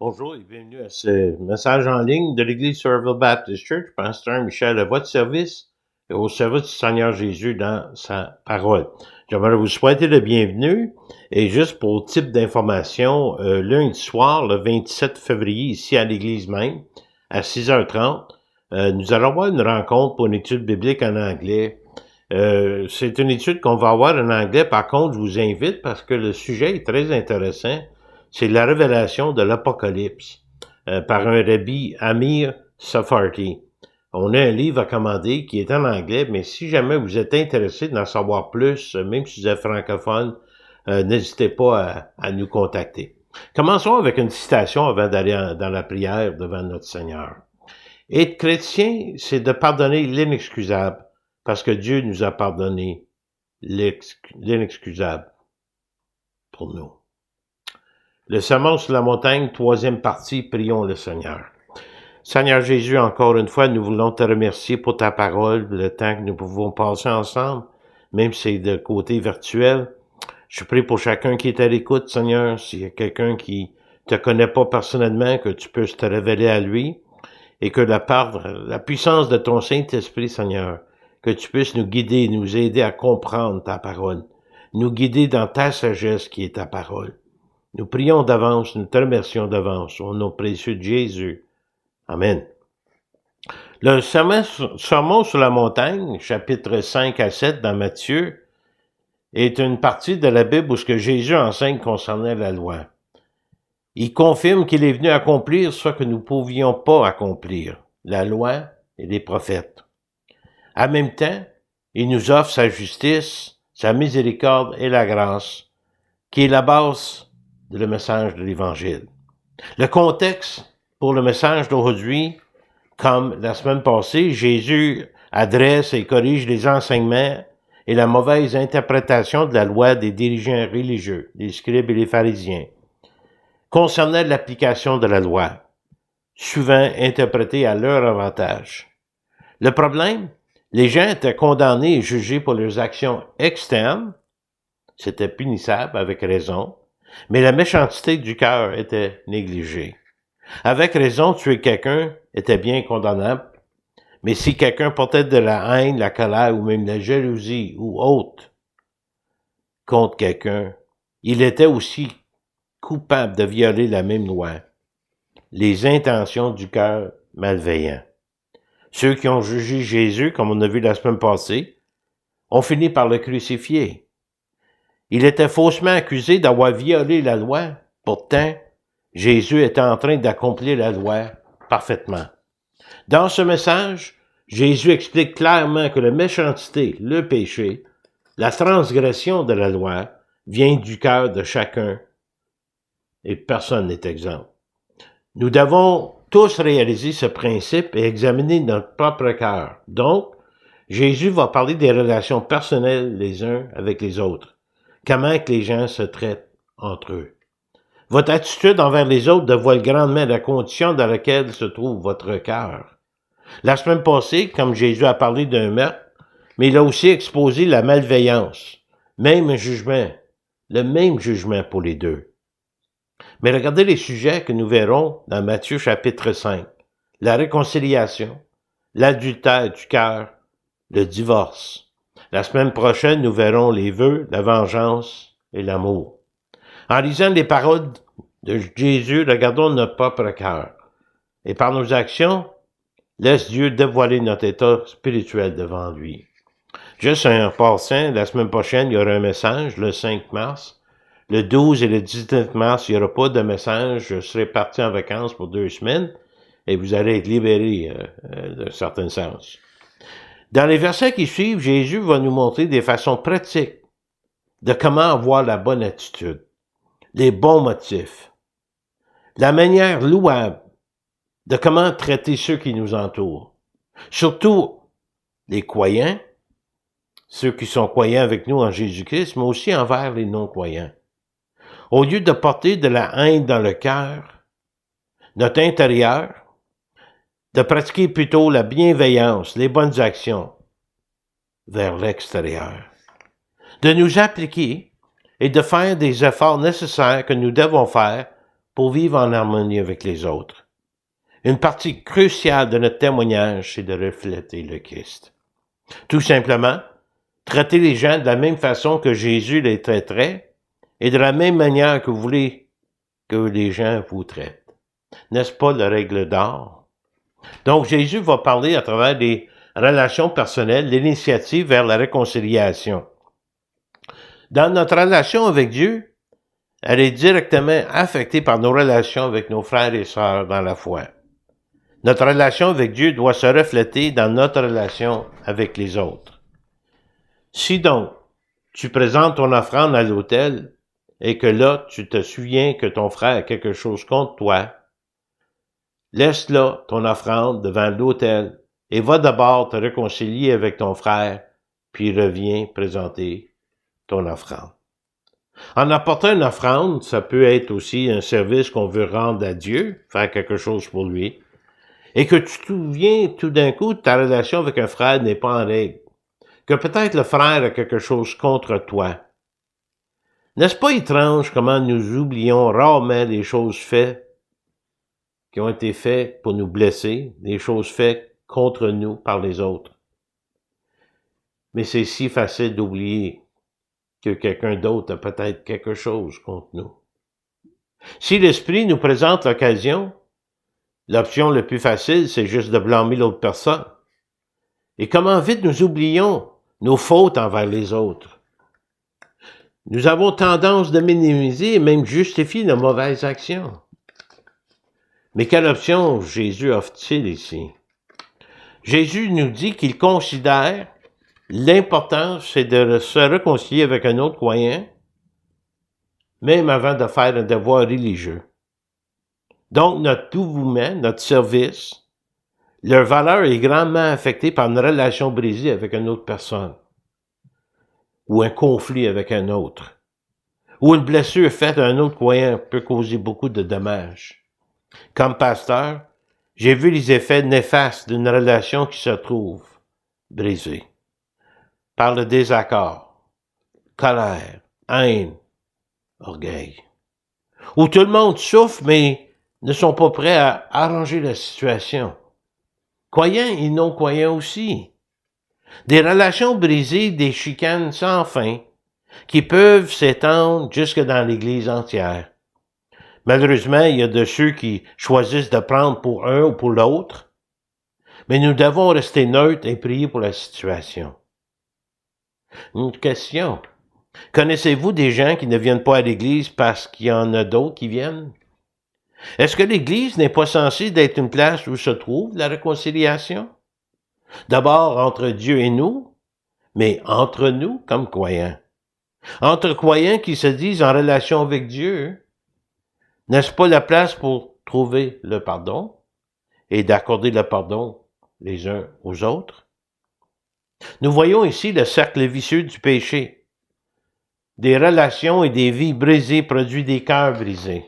Bonjour et bienvenue à ce message en ligne de l'Église Somerville Baptist Church. Pasteur Michel à votre service et au service du Seigneur Jésus dans sa parole. J'aimerais vous souhaiter le bienvenu et juste pour type d'information, lundi soir, le 27 février, ici à l'Église même, à 6h30, nous allons avoir une rencontre pour une étude biblique en anglais. C'est une étude qu'on va avoir en anglais. Par contre, je vous invite parce que le sujet est très intéressant. C'est la révélation de l'Apocalypse par un rabbi Amir Safarti. On a un livre à commander qui est en anglais, mais si jamais vous êtes intéressé d'en savoir plus, même si vous êtes francophone, n'hésitez pas à nous contacter. Commençons avec une citation avant d'aller dans la prière devant notre Seigneur. Être chrétien, c'est de pardonner l'inexcusable, parce que Dieu nous a pardonné l'inexcusable pour nous. Le sermon sur la montagne, 3e partie, prions le Seigneur. Seigneur Jésus, encore une fois, nous voulons te remercier pour ta parole, le temps que nous pouvons passer ensemble, même si c'est de côté virtuel. Je prie pour chacun qui est à l'écoute, Seigneur, s'il y a quelqu'un qui te connaît pas personnellement, que tu puisses te révéler à lui, et que la puissance de ton Saint-Esprit, Seigneur, que tu puisses nous guider, nous aider à comprendre ta parole, nous guider dans ta sagesse qui est ta parole. Nous prions d'avance, nous te remercions d'avance, au nom précieux de Jésus. Amen. Le sermon sur la montagne, chapitre 5 à 7 dans Matthieu, est une partie de la Bible où ce que Jésus enseigne concernant la loi. Il confirme qu'il est venu accomplir ce que nous ne pouvions pas accomplir, la loi et les prophètes. En même temps, il nous offre sa justice, sa miséricorde et la grâce, qui est la base le message de l'Évangile. Le contexte pour le message d'aujourd'hui, comme la semaine passée, Jésus adresse et corrige les enseignements et la mauvaise interprétation de la loi des dirigeants religieux, les scribes et les pharisiens, concernant l'application de la loi, souvent interprétée à leur avantage. Le problème, les gens étaient condamnés et jugés pour leurs actions externes, c'était punissable avec raison, mais la méchanceté du cœur était négligée. Avec raison, tuer quelqu'un était bien condamnable, mais si quelqu'un portait de la haine, la colère ou même la jalousie ou autre contre quelqu'un, il était aussi coupable de violer la même loi. Les intentions du cœur malveillant. Ceux qui ont jugé Jésus, comme on a vu la semaine passée, ont fini par le crucifier. Il était faussement accusé d'avoir violé la loi. Pourtant, Jésus était en train d'accomplir la loi parfaitement. Dans ce message, Jésus explique clairement que la méchanceté, le péché, la transgression de la loi vient du cœur de chacun et personne n'est exempt. Nous devons tous réaliser ce principe et examiner notre propre cœur. Donc, Jésus va parler des relations personnelles les uns avec les autres. Comment que les gens se traitent entre eux. Votre attitude envers les autres dévoile grandement la condition dans laquelle se trouve votre cœur. La semaine passée, comme Jésus a parlé d'un meurtre, mais il a aussi exposé la malveillance, même jugement, le même jugement pour les deux. Mais regardez les sujets que nous verrons dans Matthieu chapitre 5. La réconciliation, l'adultère du cœur, le divorce. La semaine prochaine, nous verrons les vœux, la vengeance et l'amour. En lisant les paroles de Jésus, regardons notre propre cœur. Et par nos actions, laisse Dieu dévoiler notre état spirituel devant lui. Juste un passant, la semaine prochaine, il y aura un message, le 5 mars. Le 12 et le 19 mars, il n'y aura pas de message. Je serai parti en vacances pour 2 semaines et vous allez être libérés d'un certain sens. Dans les versets qui suivent, Jésus va nous montrer des façons pratiques de comment avoir la bonne attitude, les bons motifs, la manière louable de comment traiter ceux qui nous entourent, surtout les croyants, ceux qui sont croyants avec nous en Jésus-Christ, mais aussi envers les non-croyants. Au lieu de porter de la haine dans le cœur, notre intérieur, de pratiquer plutôt la bienveillance, les bonnes actions vers l'extérieur. De nous appliquer et de faire des efforts nécessaires que nous devons faire pour vivre en harmonie avec les autres. Une partie cruciale de notre témoignage, c'est de refléter le Christ. Tout simplement, traiter les gens de la même façon que Jésus les traiterait et de la même manière que vous voulez que les gens vous traitent. N'est-ce pas la règle d'or? Donc, Jésus va parler à travers des relations personnelles, l'initiative vers la réconciliation. Dans notre relation avec Dieu, elle est directement affectée par nos relations avec nos frères et sœurs dans la foi. Notre relation avec Dieu doit se refléter dans notre relation avec les autres. Si donc, tu présentes ton offrande à l'autel et que là, tu te souviens que ton frère a quelque chose contre toi, laisse là ton offrande devant l'autel et va d'abord te réconcilier avec ton frère, puis reviens présenter ton offrande. En apportant une offrande, ça peut être aussi un service qu'on veut rendre à Dieu, faire quelque chose pour lui, et que tu te souviens tout d'un coup de ta relation avec un frère n'est pas en règle, que peut-être le frère a quelque chose contre toi. N'est-ce pas étrange comment nous oublions rarement les choses faites qui ont été faites pour nous blesser, des choses faites contre nous par les autres? Mais c'est si facile d'oublier que quelqu'un d'autre a peut-être quelque chose contre nous. Si l'Esprit nous présente l'occasion, l'option la plus facile, c'est juste de blâmer l'autre personne. Et comment vite nous oublions nos fautes envers les autres. Nous avons tendance de minimiser et même justifier nos mauvaises actions. Mais quelle option Jésus offre-t-il ici? Jésus nous dit qu'il considère l'importance, c'est de se réconcilier avec un autre croyant, même avant de faire un devoir religieux. Donc, notre dévouement, notre service, leur valeur est grandement affectée par une relation brisée avec une autre personne, ou un conflit avec un autre, ou une blessure faite à un autre croyant peut causer beaucoup de dommages. Comme pasteur, j'ai vu les effets néfastes d'une relation qui se trouve brisée par le désaccord, colère, haine, orgueil, où tout le monde souffre mais ne sont pas prêts à arranger la situation. Croyants et non-croyants aussi. Des relations brisées, des chicanes sans fin, qui peuvent s'étendre jusque dans l'Église entière. Malheureusement, il y a de ceux qui choisissent de prendre pour un ou pour l'autre, mais nous devons rester neutres et prier pour la situation. Une question. Connaissez-vous des gens qui ne viennent pas à l'Église parce qu'il y en a d'autres qui viennent? Est-ce que l'Église n'est pas censée d'être une place où se trouve la réconciliation? D'abord entre Dieu et nous, mais entre nous comme croyants. Entre croyants qui se disent en relation avec Dieu, n'est-ce pas la place pour trouver le pardon et d'accorder le pardon les uns aux autres? Nous voyons ici le cercle vicieux du péché. Des relations et des vies brisées produisent des cœurs brisés.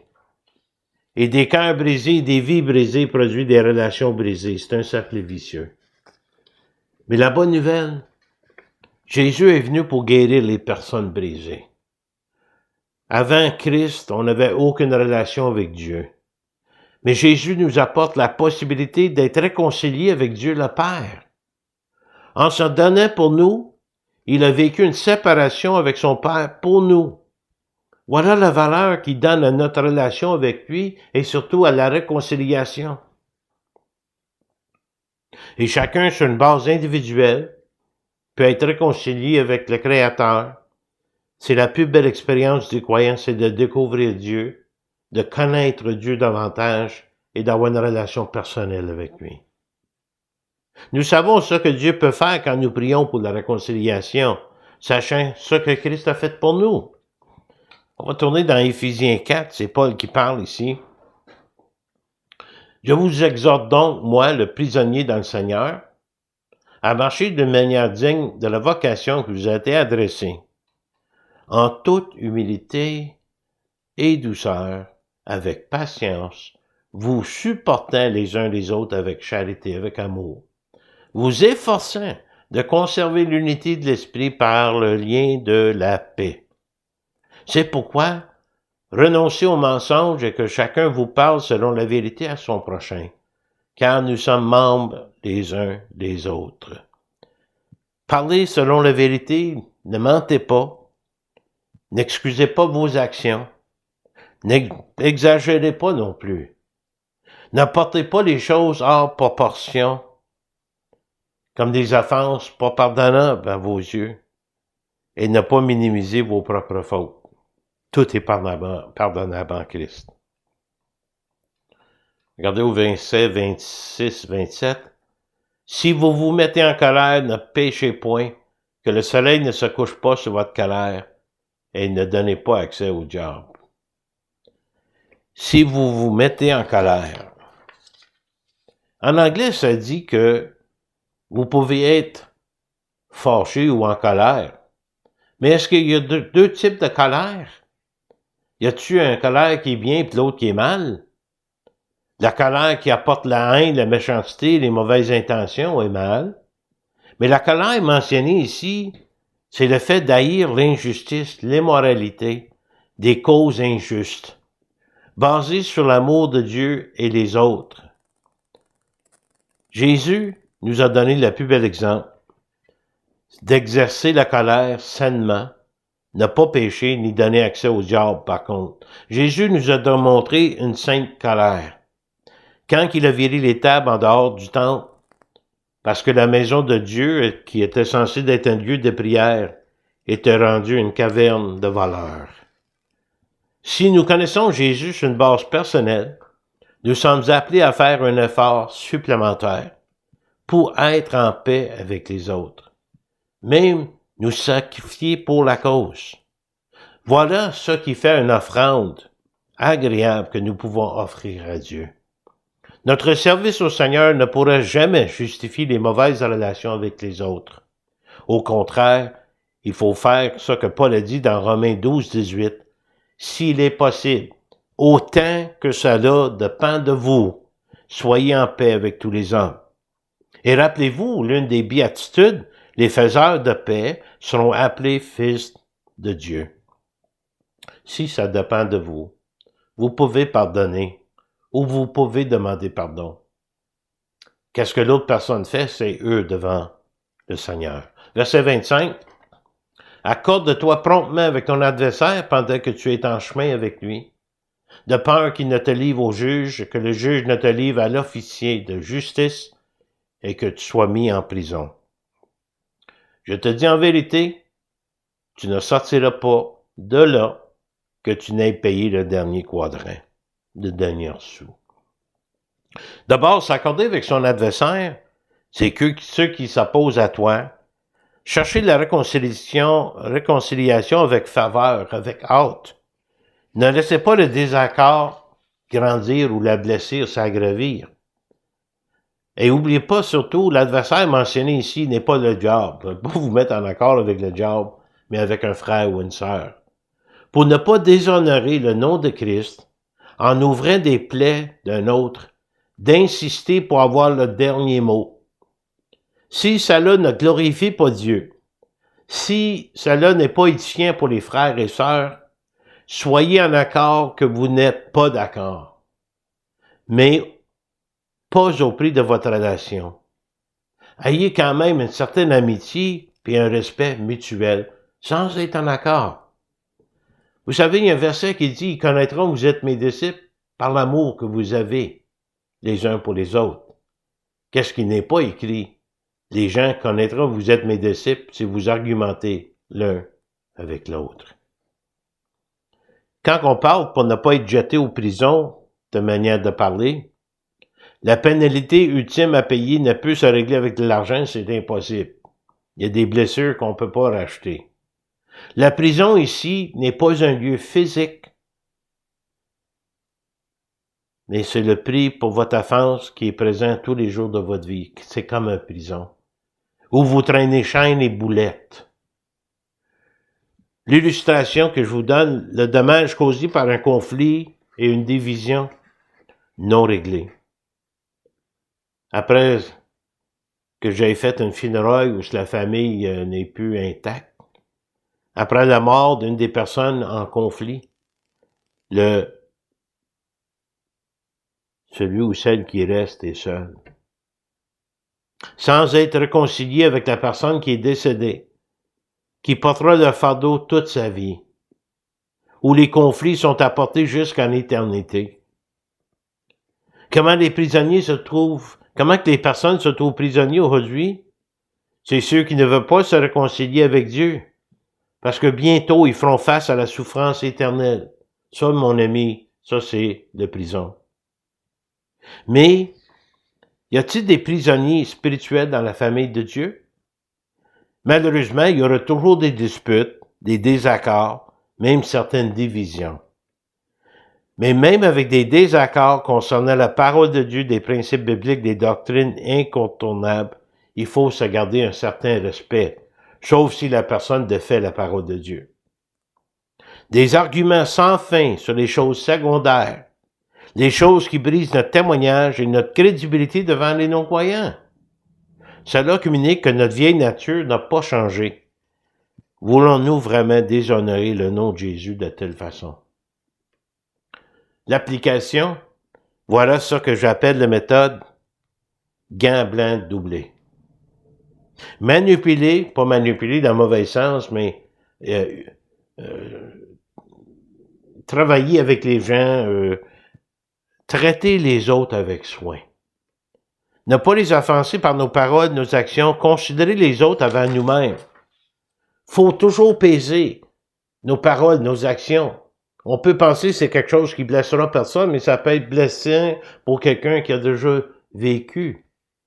Et des cœurs brisés et des vies brisées produisent des relations brisées. C'est un cercle vicieux. Mais la bonne nouvelle, Jésus est venu pour guérir les personnes brisées. Avant Christ, on n'avait aucune relation avec Dieu. Mais Jésus nous apporte la possibilité d'être réconciliés avec Dieu le Père. En se donnant pour nous, il a vécu une séparation avec son Père pour nous. Voilà la valeur qu'il donne à notre relation avec lui et surtout à la réconciliation. Et chacun, sur une base individuelle, peut être réconcilié avec le Créateur. C'est la plus belle expérience du croyant, c'est de découvrir Dieu, de connaître Dieu davantage et d'avoir une relation personnelle avec lui. Nous savons ce que Dieu peut faire quand nous prions pour la réconciliation, sachant ce que Christ a fait pour nous. On va tourner dans Éphésiens 4, c'est Paul qui parle ici. Je vous exhorte donc, moi, le prisonnier dans le Seigneur, à marcher d'une manière digne de la vocation qui vous a été adressée, en toute humilité et douceur, avec patience, vous supportant les uns les autres avec charité, avec amour, vous efforçant de conserver l'unité de l'esprit par le lien de la paix. C'est pourquoi Renoncez au mensonge et que chacun vous parle selon la vérité à son prochain, car nous sommes membres les uns des autres. Parlez selon la vérité, ne mentez pas, n'excusez pas vos actions, n'exagérez pas non plus. N'apportez pas les choses hors proportion, comme des offenses pas pardonnables à vos yeux, et ne pas minimiser vos propres fautes. Tout est pardonnable en Christ. Regardez au verset 26, 27. Si vous vous mettez en colère, ne péchez point, que le soleil ne se couche pas sur votre colère, et ne donnez pas accès au diable. Si vous vous mettez en colère. En anglais, ça dit que vous pouvez être fâché ou en colère. Mais est-ce qu'il y a deux types de colère? Y a-t-il un colère qui est bien et l'autre qui est mal? La colère qui apporte la haine, la méchanceté, les mauvaises intentions est mal. Mais la colère mentionnée ici, c'est le fait d'haïr l'injustice, l'immoralité, des causes injustes, basées sur l'amour de Dieu et les autres. Jésus nous a donné le plus bel exemple d'exercer la colère sainement, ne pas pécher ni donner accès au diable par contre. Jésus nous a démontré une sainte colère. Quand il a viré les tables en dehors du temple, parce que la maison de Dieu, qui était censée être un lieu de prière, était rendue une caverne de voleurs. Si nous connaissons Jésus sur une base personnelle, nous sommes appelés à faire un effort supplémentaire pour être en paix avec les autres, même nous sacrifier pour la cause. Voilà ce qui fait une offrande agréable que nous pouvons offrir à Dieu. Notre service au Seigneur ne pourra jamais justifier les mauvaises relations avec les autres. Au contraire, il faut faire ce que Paul a dit dans Romains 12, 18. S'il est possible, autant que cela dépend de vous, soyez en paix avec tous les hommes. Et rappelez-vous, l'une des béatitudes, les faiseurs de paix seront appelés fils de Dieu. Si ça dépend de vous, vous pouvez pardonner ou vous pouvez demander pardon. Qu'est-ce que l'autre personne fait? C'est eux devant le Seigneur. Verset 25. Accorde-toi promptement avec ton adversaire pendant que tu es en chemin avec lui, de peur qu'il ne te livre au juge, que le juge ne te livre à l'officier de justice et que tu sois mis en prison. Je te dis en vérité, tu ne sortiras pas de là que tu n'aies payé le dernier quadrant, le dernier sou. D'abord, s'accorder avec son adversaire, c'est que ceux qui s'opposent à toi. Chercher la réconciliation avec faveur, avec hâte. Ne laissez pas le désaccord grandir ou la blessure s'aggravir. Et n'oubliez pas surtout, l'adversaire mentionné ici n'est pas le diable. Ne pas vous mettre en accord avec le diable, mais avec un frère ou une sœur. Pour ne pas déshonorer le nom de Christ, en ouvrant des plaies d'un autre, d'insister pour avoir le dernier mot. Si cela ne glorifie pas Dieu, si cela n'est pas édifiant pour les frères et sœurs, soyez en accord que vous n'êtes pas d'accord, mais pas au prix de votre relation. Ayez quand même une certaine amitié et un respect mutuel, sans être en accord. Vous savez, il y a un verset qui dit « Ils connaîtront que vous êtes mes disciples par l'amour que vous avez les uns pour les autres. » Qu'est-ce qui n'est pas écrit? Les gens connaîtront que vous êtes mes disciples si vous argumentez l'un avec l'autre. Quand on parle pour ne pas être jeté aux prisons, de manière de parler, la pénalité ultime à payer ne peut se régler avec de l'argent, c'est impossible. Il y a des blessures qu'on ne peut pas racheter. La prison ici n'est pas un lieu physique, mais c'est le prix pour votre offense qui est présent tous les jours de votre vie. C'est comme une prison, où vous traînez chaînes et boulettes. L'illustration que je vous donne, le dommage causé par un conflit et une division non réglée. Après que j'ai fait une funéraille où la famille n'est plus intacte, après la mort d'une des personnes en conflit, celui ou celle qui reste est seul. Sans être réconcilié avec la personne qui est décédée, qui portera le fardeau toute sa vie, où les conflits sont apportés jusqu'en éternité. Comment les personnes se trouvent prisonniers aujourd'hui? C'est ceux qui ne veulent pas se réconcilier avec Dieu, parce que bientôt ils feront face à la souffrance éternelle. Ça, mon ami, ça c'est la prison. Mais, y a-t-il des prisonniers spirituels dans la famille de Dieu? Malheureusement, il y aura toujours des disputes, des désaccords, même certaines divisions. Mais même avec des désaccords concernant la parole de Dieu, des principes bibliques, des doctrines incontournables, il faut se garder un certain respect, sauf si la personne défait la parole de Dieu. Des arguments sans fin sur les choses secondaires, les choses qui brisent notre témoignage et notre crédibilité devant les non-croyants. Cela communique que notre vieille nature n'a pas changé. Voulons-nous vraiment déshonorer le nom de Jésus de telle façon? L'application, voilà ce que j'appelle la méthode gants blancs doublés. Manipuler, pas manipuler dans le mauvais sens, mais travailler avec les gens, traiter les autres avec soin. Ne pas les offenser par nos paroles, nos actions, considérer les autres avant nous-mêmes. Faut toujours peser nos paroles, nos actions. On peut penser que c'est quelque chose qui blessera personne, mais ça peut être blessant pour quelqu'un qui a déjà vécu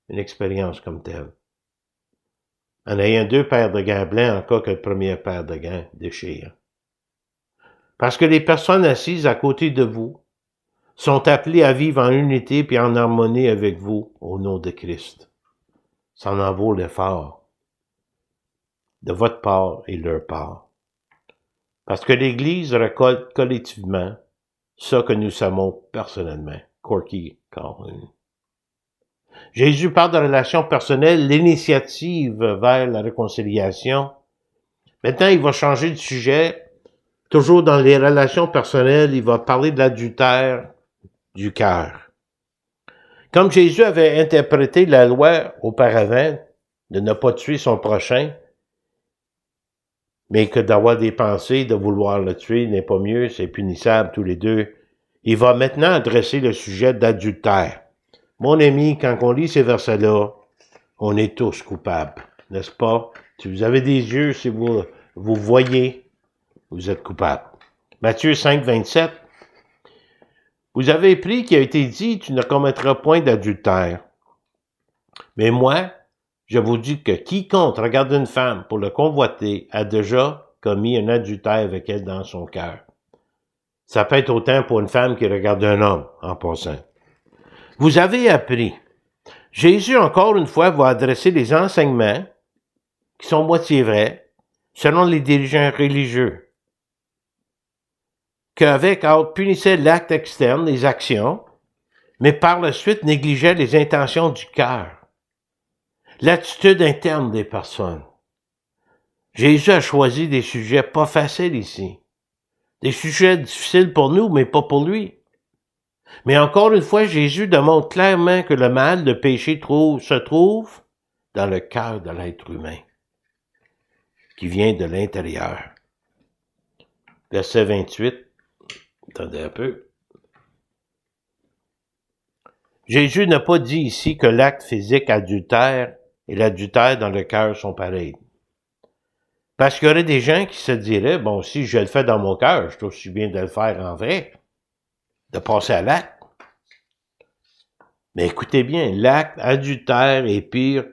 une expérience comme telle. En ayant 2 paires de gants blancs, en cas que le premier paire de gants déchire. Parce que les personnes assises à côté de vous sont appelées à vivre en unité puis en harmonie avec vous au nom de Christ. Ça en vaut l'effort de votre part et leur part. Parce que l'Église récolte collectivement ce que nous savons personnellement. Corky Calhoun. Jésus parle de relations personnelles, l'initiative vers la réconciliation. Maintenant, il va changer de sujet. Toujours dans les relations personnelles, il va parler de l'adultère du cœur. Comme Jésus avait interprété la loi auparavant de ne pas tuer son prochain, mais que d'avoir des pensées, de vouloir le tuer n'est pas mieux, c'est punissable tous les deux. Il va maintenant adresser le sujet d'adultère. Mon ami, quand on lit ces versets-là, on est tous coupables, n'est-ce pas? Si vous avez des yeux, si vous voyez, vous êtes coupables. Matthieu 5, 27. Vous avez appris qu'il a été dit, tu ne commettras point d'adultère. Mais moi, je vous dis que quiconque regarde une femme pour le convoiter a déjà commis un adultère avec elle dans son cœur. Ça peut être autant pour une femme qui regarde un homme, en passant. Vous avez appris. Jésus, encore une fois, va adresser les enseignements qui sont moitié vrais, selon les dirigeants religieux, qu'avec ordre punissait l'acte externe, les actions, mais par la suite négligeait les intentions du cœur, l'attitude interne des personnes. Jésus a choisi des sujets pas faciles ici, des sujets difficiles pour nous, mais pas pour lui. Mais encore une fois, Jésus démontre clairement que le mal, le péché se trouve dans le cœur de l'être humain, qui vient de l'intérieur. Verset 28. Attendez un peu. Jésus n'a pas dit ici que l'acte physique adultère et l'adultère dans le cœur sont pareils. Parce qu'il y aurait des gens qui se diraient, bon, si je le fais dans mon cœur, je suis aussi bien de le faire en vrai, de passer à l'acte. Mais écoutez bien, l'acte adultère est pire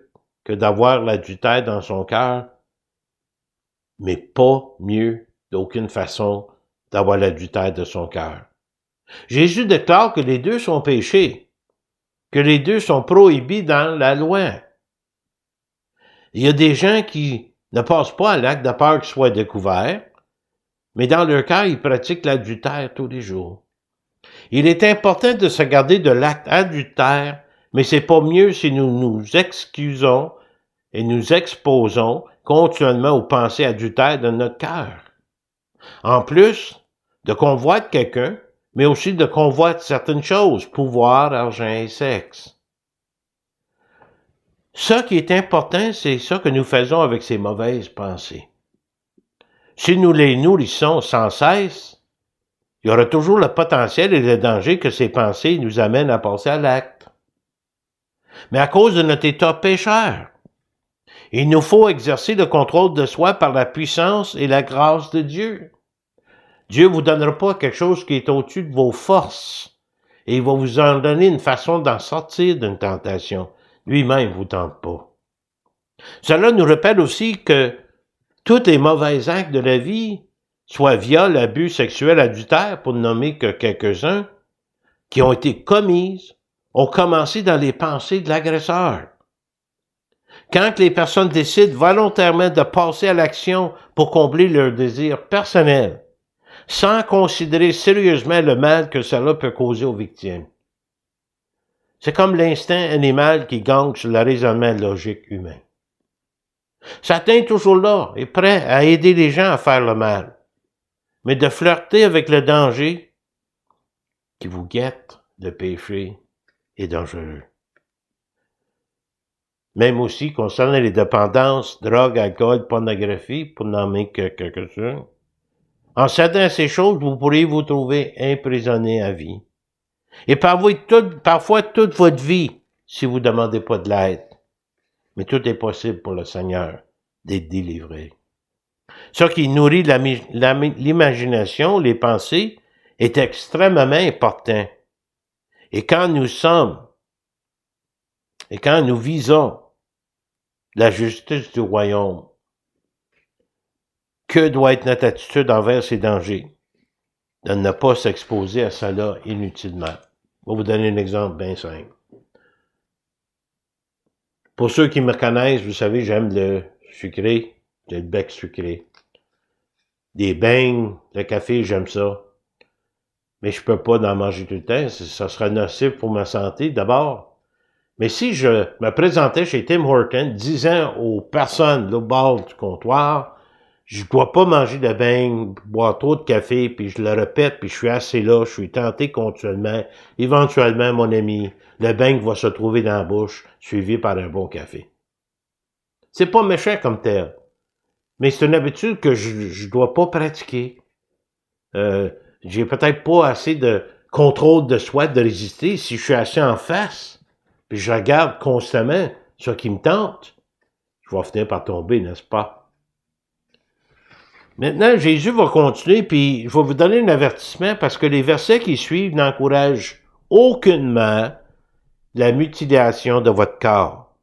que d'avoir l'adultère dans son cœur, mais pas mieux d'aucune façon d'avoir l'adultère de son cœur. Jésus déclare que les deux sont péchés, que les deux sont prohibés dans la loi. Il y a des gens qui ne passent pas à l'acte de peur qu'ils soient découverts, mais dans leur cœur, ils pratiquent l'adultère tous les jours. Il est important de se garder de l'acte adultère, mais c'est pas mieux si nous nous excusons et nous exposons continuellement aux pensées adultères de notre cœur. En plus de convoiter quelqu'un, mais aussi de convoite certaines choses, pouvoir, argent et sexe. Ce qui est important, c'est ça que nous faisons avec ces mauvaises pensées. Si nous les nourrissons sans cesse, il y aura toujours le potentiel et le danger que ces pensées nous amènent à passer à l'acte. Mais à cause de notre état pécheur, il nous faut exercer le contrôle de soi par la puissance et la grâce de Dieu. Dieu ne vous donnera pas quelque chose qui est au-dessus de vos forces, et il va vous en donner une façon d'en sortir d'une tentation. Lui-même ne vous tente pas. Cela nous rappelle aussi que tous les mauvais actes de la vie, soit viol, abus sexuel, adultère, pour ne nommer que quelques-uns, qui ont été commises, ont commencé dans les pensées de l'agresseur. Quand les personnes décident volontairement de passer à l'action pour combler leurs désirs personnels, sans considérer sérieusement le mal que cela peut causer aux victimes. C'est comme l'instinct animal qui gagne sur le raisonnement logique humain. Satan est toujours là et prêt à aider les gens à faire le mal, mais de flirter avec le danger qui vous guette, le péché, est dangereux. Même aussi concernant les dépendances, drogue, alcool, pornographie, pour nommer que quelques-uns. En cédant à ces choses, vous pourriez vous trouver emprisonné à vie. Et parfois toute votre vie, si vous ne demandez pas de l'aide. Mais tout est possible pour le Seigneur d'être délivré. Ce qui nourrit l'imagination, les pensées, est extrêmement important. Et quand nous visons la justice du royaume, que doit être notre attitude envers ces dangers? De ne pas s'exposer à cela inutilement. Je vais vous donner un exemple bien simple. Pour ceux qui me connaissent, vous savez, j'aime le sucré, j'ai le bec sucré. Des beignes, le café, j'aime ça. Mais je peux pas en manger tout le temps, ça serait nocif pour ma santé d'abord. Mais si je me présentais chez Tim Hortons disant aux personnes au bord du comptoir, je dois pas manger de beignes, boire trop de café, puis je le répète, puis je suis assez là, je suis tenté continuellement. Éventuellement, mon ami, le beigne va se trouver dans la bouche, suivi par un bon café. C'est pas méchant comme tel, mais c'est une habitude que je dois pas pratiquer. J'ai peut-être pas assez de contrôle de soi de résister si je suis assis en face, puis je regarde constamment ce qui me tente. Je vais finir par tomber, n'est-ce pas? Maintenant, Jésus va continuer, puis je vais vous donner un avertissement parce que les versets qui suivent n'encouragent aucunement la mutilation de votre corps.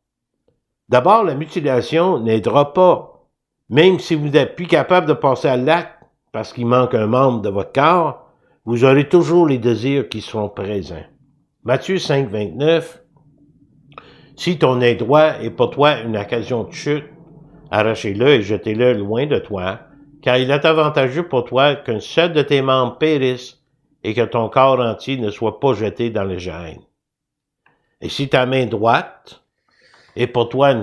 D'abord, la mutilation n'aidera pas. Même si vous n'êtes plus capable de passer à l'acte parce qu'il manque un membre de votre corps, vous aurez toujours les désirs qui seront présents. Matthieu 5, 29. Si ton œil droit est pour toi une occasion de chute, arrachez-le et jetez-le loin de toi, car il est avantageux pour toi qu'un seul de tes membres périsse et que ton corps entier ne soit pas jeté dans le géhenne. Et si ta main droite est pour toi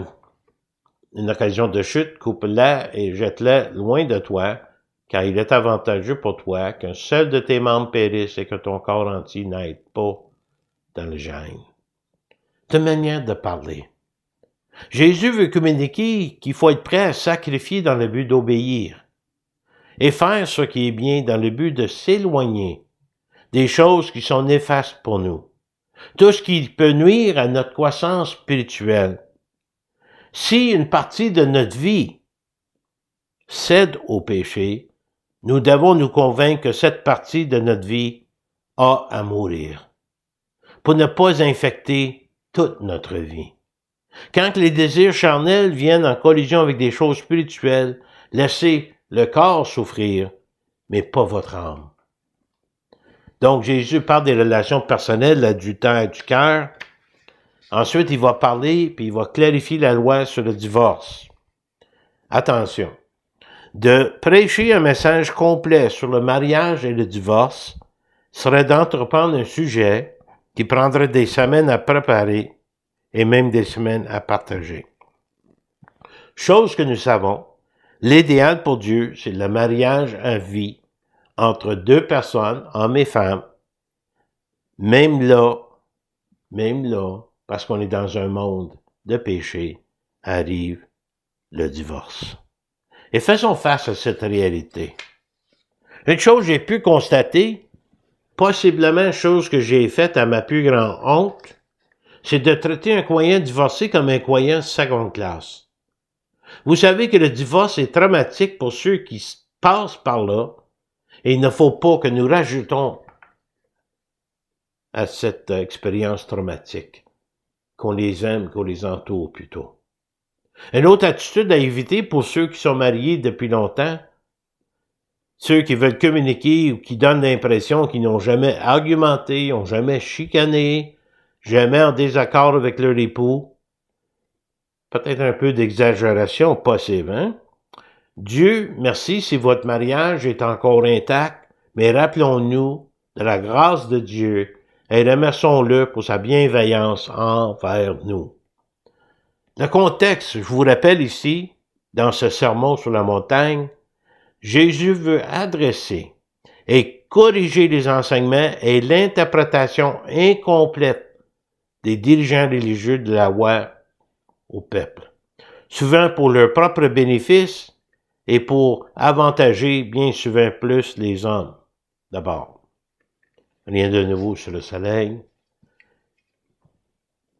une occasion de chute, coupe-la et jette-la loin de toi, car il est avantageux pour toi qu'un seul de tes membres périsse et que ton corps entier n'aille pas dans le géhenne. C'est une manière de parler. Jésus veut communiquer qu'il faut être prêt à sacrifier dans le but d'obéir et faire ce qui est bien dans le but de s'éloigner des choses qui sont néfastes pour nous. Tout ce qui peut nuire à notre croissance spirituelle. Si une partie de notre vie cède au péché, nous devons nous convaincre que cette partie de notre vie a à mourir pour ne pas infecter toute notre vie. Quand les désirs charnels viennent en collision avec des choses spirituelles, laissez le corps souffrir, mais pas votre âme. Donc, Jésus parle des relations personnelles, du temps et du cœur. Ensuite, il va parler, puis il va clarifier la loi sur le divorce. Attention, de prêcher un message complet sur le mariage et le divorce serait d'entreprendre un sujet qui prendrait des semaines à préparer et même des semaines à partager. Chose que nous savons, l'idéal pour Dieu, c'est le mariage à vie entre deux personnes, hommes et femmes, même là, parce qu'on est dans un monde de péché, arrive le divorce. Et faisons face à cette réalité. Une chose que j'ai pu constater, possiblement une chose que j'ai faite à ma plus grande honte, c'est de traiter un croyant divorcé comme un croyant seconde classe. Vous savez que le divorce est traumatique pour ceux qui passent par là, et il ne faut pas que nous rajoutons à cette expérience traumatique, qu'on les aime, qu'on les entoure plutôt. Une autre attitude à éviter pour ceux qui sont mariés depuis longtemps, ceux qui veulent communiquer ou qui donnent l'impression qu'ils n'ont jamais argumenté, n'ont jamais chicané, jamais en désaccord avec leur époux. Peut-être un peu d'exagération possible, hein? Dieu, merci si votre mariage est encore intact, mais rappelons-nous de la grâce de Dieu et remercions-le pour sa bienveillance envers nous. Le contexte, je vous rappelle ici, dans ce sermon sur la montagne, Jésus veut adresser et corriger les enseignements et l'interprétation incomplète des dirigeants religieux de la loi au peuple, souvent pour leur propre bénéfice et pour avantager bien souvent plus les hommes. D'abord, rien de nouveau sur le soleil.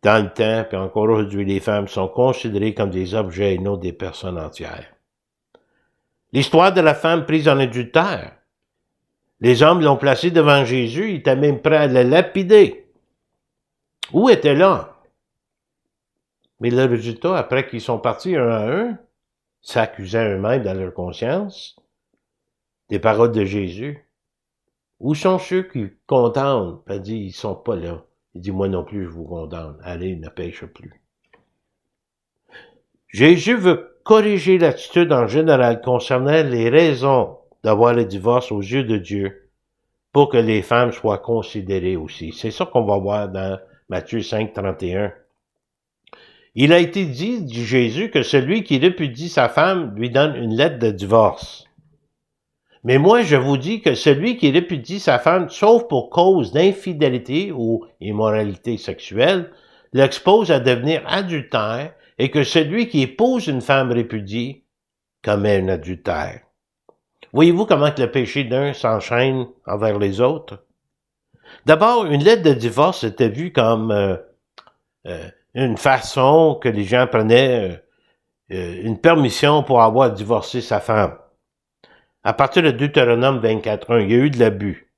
Dans le temps, puis encore aujourd'hui, les femmes sont considérées comme des objets et non des personnes entières. L'histoire de la femme prise en adultère. Les hommes l'ont placée devant Jésus, ils étaient même prêts à la lapider. Où était l'homme? Mais le résultat, après qu'ils sont partis un à un, s'accusant eux-mêmes dans leur conscience, des paroles de Jésus. Où sont ceux qui condamnent? Il dit, ils sont pas là. Il dit, moi non plus, je vous condamne. Allez, ne pêche plus. Jésus veut corriger l'attitude en général concernant les raisons d'avoir le divorce aux yeux de Dieu pour que les femmes soient considérées aussi. C'est ça qu'on va voir dans Matthieu 5, 31. Il a été dit Jésus que celui qui répudie sa femme lui donne une lettre de divorce. Mais moi, je vous dis que celui qui répudie sa femme, sauf pour cause d'infidélité ou immoralité sexuelle, l'expose à devenir adultère et que celui qui épouse une femme répudiée commet un adultère. Voyez-vous comment que le péché d'un s'enchaîne envers les autres? D'abord, une lettre de divorce était vue comme une façon que les gens prenaient une permission pour avoir divorcé sa femme. À partir de Deutéronome 24.1, il y a eu de l'abus.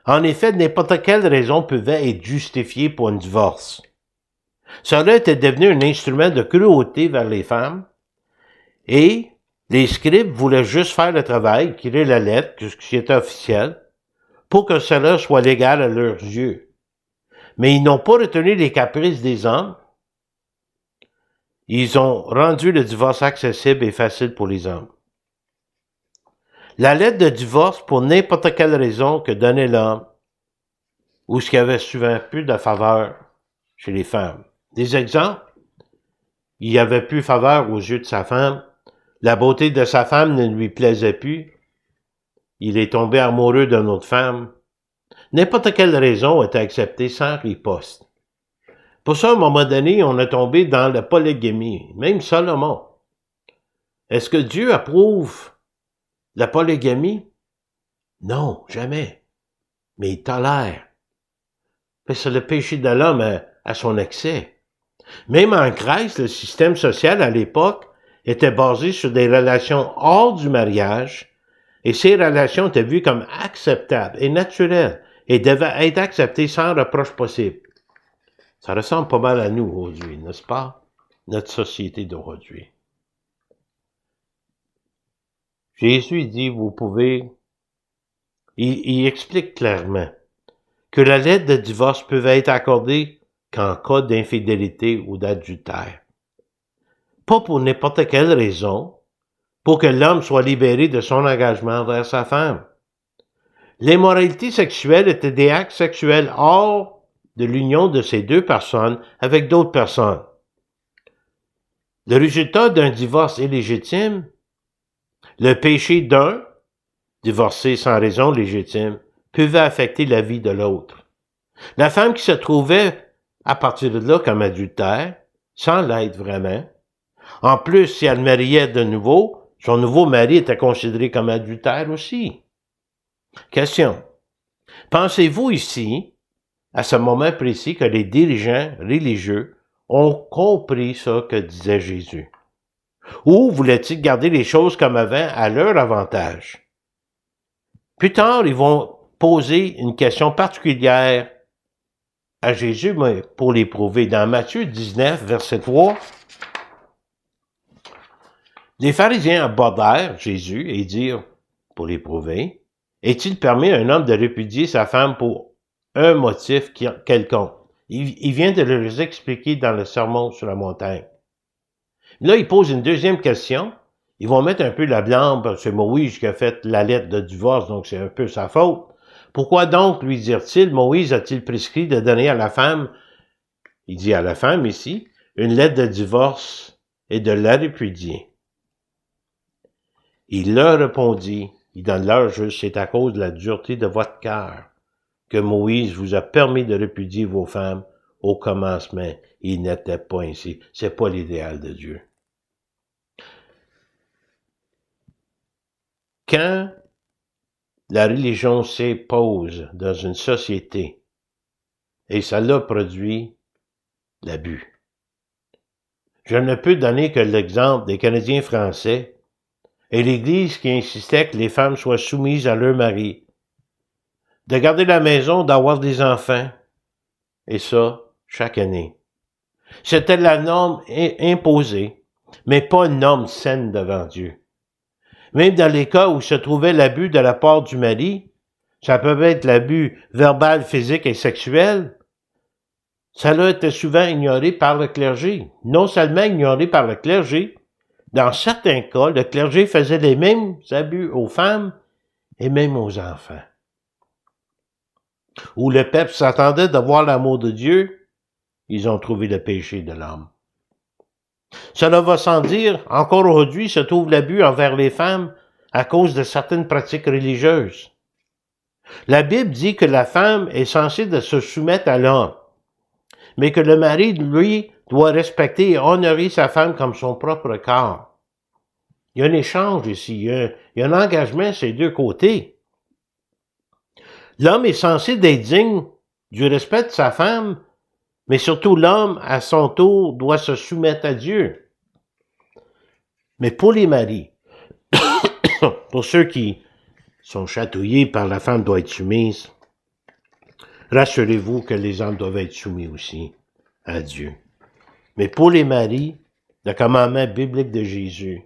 En effet, n'importe quelle raison pouvait être justifiée pour un divorce. Cela était devenu un instrument de cruauté vers les femmes et les scribes voulaient juste faire le travail, écrire la lettre, ce qui était officiel, pour que cela soit légal à leurs yeux. Mais ils n'ont pas retenu les caprices des hommes. Ils ont rendu le divorce accessible et facile pour les hommes. La lettre de divorce, pour n'importe quelle raison que donnait l'homme, ou ce qui avait souvent plus de faveur chez les femmes. Des exemples, il n'y avait plus faveur aux yeux de sa femme, la beauté de sa femme ne lui plaisait plus, il est tombé amoureux d'une autre femme. N'importe quelle raison était acceptée sans riposte. Pour ça, à un moment donné, on est tombé dans la polygamie, même Salomon. Est-ce que Dieu approuve la polygamie? Non, jamais. Mais il tolère. C'est le péché de l'homme à son excès. Même en Grèce, le système social à l'époque était basé sur des relations hors du mariage, et ces relations étaient vues comme acceptables et naturelles, et devaient être acceptées sans reproche possible. Ça ressemble pas mal à nous aujourd'hui, n'est-ce pas? Notre société d'aujourd'hui. Jésus dit, vous pouvez... Il explique clairement que la lettre de divorce peut être accordée qu'en cas d'infidélité ou d'adultère. Pas pour n'importe quelle raison, pour que l'homme soit libéré de son engagement envers sa femme. L'immoralité sexuelle était des actes sexuels hors de l'union de ces deux personnes avec d'autres personnes. Le résultat d'un divorce illégitime, le péché d'un, divorcé sans raison légitime, pouvait affecter la vie de l'autre. La femme qui se trouvait à partir de là comme adultère, sans l'être vraiment. En plus, si elle mariait de nouveau, son nouveau mari était considéré comme adultère aussi. Question. Pensez-vous ici, à ce moment précis, que les dirigeants religieux ont compris ce que disait Jésus? Ou voulaient-ils garder les choses comme avant à leur avantage? Plus tard, ils vont poser une question particulière à Jésus, mais pour l'éprouver. Dans Matthieu 19, verset 3, les pharisiens abordèrent Jésus et dirent, pour l'éprouver, est-il permis à un homme de répudier sa femme pour un motif quelconque? Il vient de leur expliquer dans le sermon sur la montagne. Là, il pose une deuxième question. Ils vont mettre un peu la blâme, parce que c'est Moïse qui a fait la lettre de divorce, donc c'est un peu sa faute. Pourquoi donc, lui dirent-ils, Moïse a-t-il prescrit de donner à la femme, il dit à la femme ici, une lettre de divorce et de la répudier? Il leur répondit, il donne leur juste, c'est à cause de la dureté de votre cœur que Moïse vous a permis de répudier vos femmes au commencement. Il n'était pas ainsi. C'est pas l'idéal de Dieu. Quand la religion s'impose dans une société, et cela produit l'abus. Je ne peux donner que l'exemple des Canadiens français et l'Église qui insistait que les femmes soient soumises à leur mari, de garder la maison, d'avoir des enfants, et ça, chaque année. C'était la norme imposée, mais pas une norme saine devant Dieu. Même dans les cas où se trouvait l'abus de la part du mari, ça peut être l'abus verbal, physique et sexuel, cela était souvent ignoré par le clergé. Non seulement ignoré par le clergé, dans certains cas, le clergé faisait les mêmes abus aux femmes et même aux enfants. Où le peuple s'attendait de voir l'amour de Dieu, ils ont trouvé le péché de l'homme. Cela va sans dire, encore aujourd'hui se trouve l'abus envers les femmes à cause de certaines pratiques religieuses. La Bible dit que la femme est censée de se soumettre à l'homme, mais que le mari, lui, doit respecter et honorer sa femme comme son propre corps. Il y a un échange ici, il y a un engagement sur les deux côtés. L'homme est censé être digne du respect de sa femme, mais surtout l'homme, à son tour, doit se soumettre à Dieu. Mais pour les maris, pour ceux qui sont chatouillés par la femme doit être soumise, rassurez-vous que les hommes doivent être soumis aussi à Dieu. Mais pour les maris, le commandement biblique de Jésus,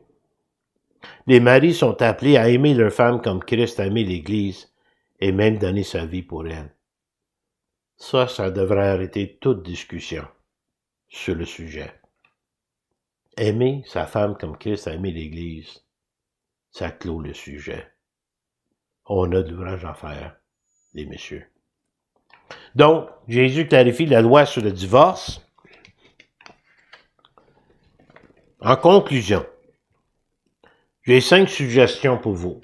les maris sont appelés à aimer leur femme comme Christ a aimé l'Église et même donner sa vie pour elle. Ça devrait arrêter toute discussion sur le sujet. Aimer sa femme comme Christ a aimé l'Église, ça clôt le sujet. On a de l'ouvrage à faire, les messieurs. Donc, Jésus clarifie la loi sur le divorce. En conclusion, j'ai 5 suggestions pour vous.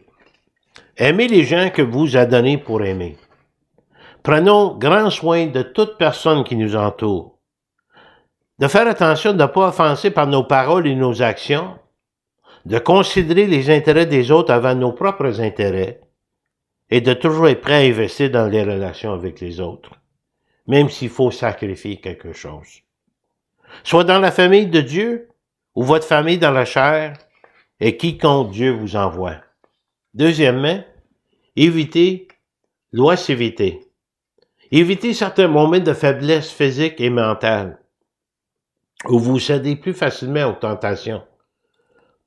Aimez les gens que vous a donnés pour aimer. Prenons grand soin de toute personne qui nous entoure. De faire attention de ne pas offenser par nos paroles et nos actions. De considérer les intérêts des autres avant nos propres intérêts. Et de toujours être prêt à investir dans les relations avec les autres, même s'il faut sacrifier quelque chose. Soit dans la famille de Dieu, ou votre famille dans la chair, et quiconque Dieu vous envoie. Deuxièmement, évitez l'oisiveté. Évitez certains moments de faiblesse physique et mentale, où vous cédez plus facilement aux tentations.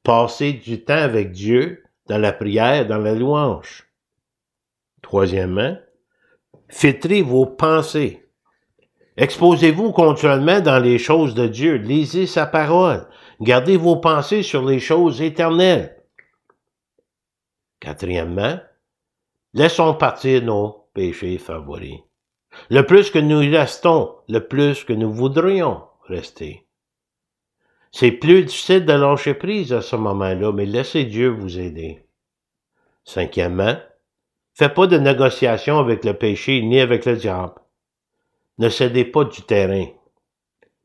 Passez du temps avec Dieu, dans la prière, dans la louange. Troisièmement, filtrez vos pensées. Exposez-vous continuellement dans les choses de Dieu. Lisez sa parole. Gardez vos pensées sur les choses éternelles. Quatrièmement, laissons partir nos péchés favoris. Le plus que nous restons, le plus que nous voudrions rester. C'est plus difficile de lâcher prise à ce moment-là, mais laissez Dieu vous aider. Cinquièmement, faites pas de négociation avec le péché ni avec le diable. Ne cédez pas du terrain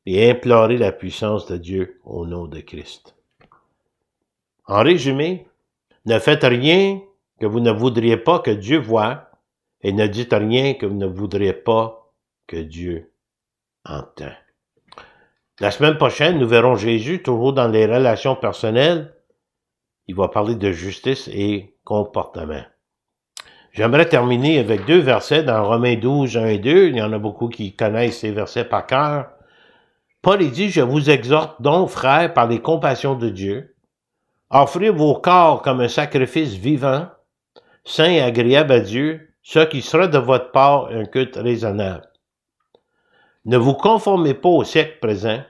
et implorez la puissance de Dieu au nom de Christ. En résumé, ne faites rien que vous ne voudriez pas que Dieu voie et ne dites rien que vous ne voudriez pas que Dieu entend. La semaine prochaine, nous verrons Jésus toujours dans les relations personnelles. Il va parler de justice et comportement. J'aimerais terminer avec 2 versets dans Romains 12, 1 et 2. Il y en a beaucoup qui connaissent ces versets par cœur. Paul dit, « Je vous exhorte donc, frères, par les compassions de Dieu, à offrir vos corps comme un sacrifice vivant, saint et agréable à Dieu, ce qui sera de votre part un culte raisonnable. Ne vous conformez pas au siècle présent,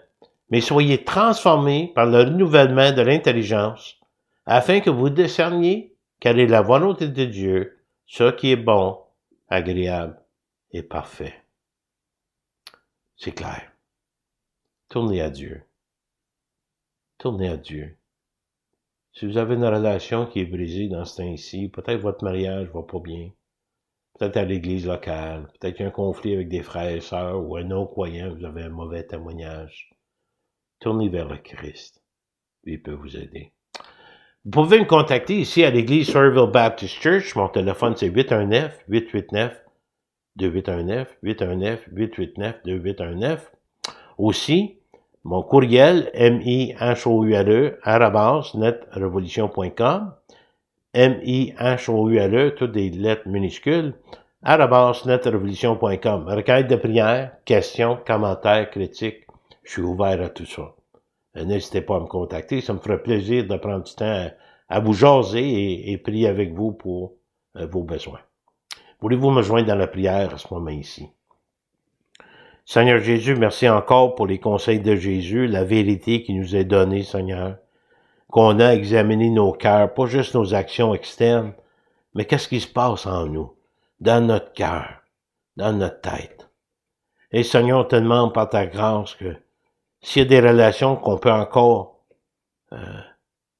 mais soyez transformés par le renouvellement de l'intelligence, afin que vous discerniez quelle est la volonté de Dieu, ce qui est bon, agréable et parfait. » C'est clair. Tournez à Dieu. Tournez à Dieu. Si vous avez une relation qui est brisée dans ce temps-ci, peut-être votre mariage va pas bien, peut-être à l'église locale, peut-être qu'il y a un conflit avec des frères et sœurs ou un non-croyant, vous avez un mauvais témoignage. Tournez vers le Christ. Lui, il peut vous aider. Vous pouvez me contacter ici à l'église Sawyerville Baptist Church. Mon téléphone, c'est 819-889-2819, 819-889-2819. Aussi, mon courriel, mihoule@netrevolution.com, mihoule, toutes des lettres minuscules, @netrevolution.com. Recueil de prières, questions, commentaires, critiques, je suis ouvert à tout ça. N'hésitez pas à me contacter, ça me ferait plaisir de prendre du temps à vous jaser et prier avec vous pour vos besoins. Voulez-vous me joindre dans la prière à ce moment-ci? Seigneur Jésus, merci encore pour les conseils de Jésus, la vérité qui nous est donnée, Seigneur, qu'on a examiné nos cœurs, pas juste nos actions externes, mais qu'est-ce qui se passe en nous, dans notre cœur, dans notre tête. Et Seigneur, on te demande par ta grâce que s'il y a des relations qu'on peut encore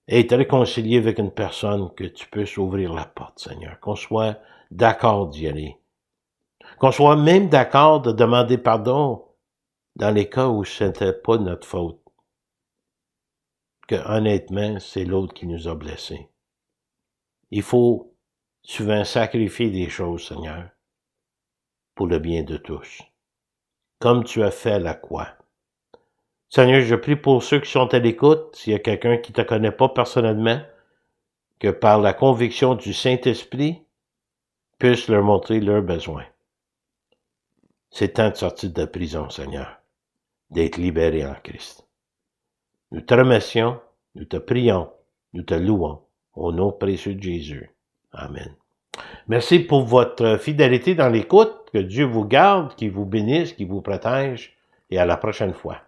être réconcilié avec une personne, que tu puisses ouvrir la porte, Seigneur, qu'on soit d'accord d'y aller. Qu'on soit même d'accord de demander pardon dans les cas où ce n'était pas notre faute. Que honnêtement, c'est l'autre qui nous a blessés. Il faut souvent sacrifier des choses, Seigneur, pour le bien de tous. Comme tu as fait à la croix. Seigneur, je prie pour ceux qui sont à l'écoute, s'il y a quelqu'un qui ne te connaît pas personnellement, que par la conviction du Saint-Esprit, puisse leur montrer leurs besoins. C'est temps de sortir de la prison, Seigneur, d'être libéré en Christ. Nous te remercions, nous te prions, nous te louons, au nom précieux de Jésus. Amen. Merci pour votre fidélité dans l'écoute, que Dieu vous garde, qu'il vous bénisse, qu'il vous protège, et à la prochaine fois.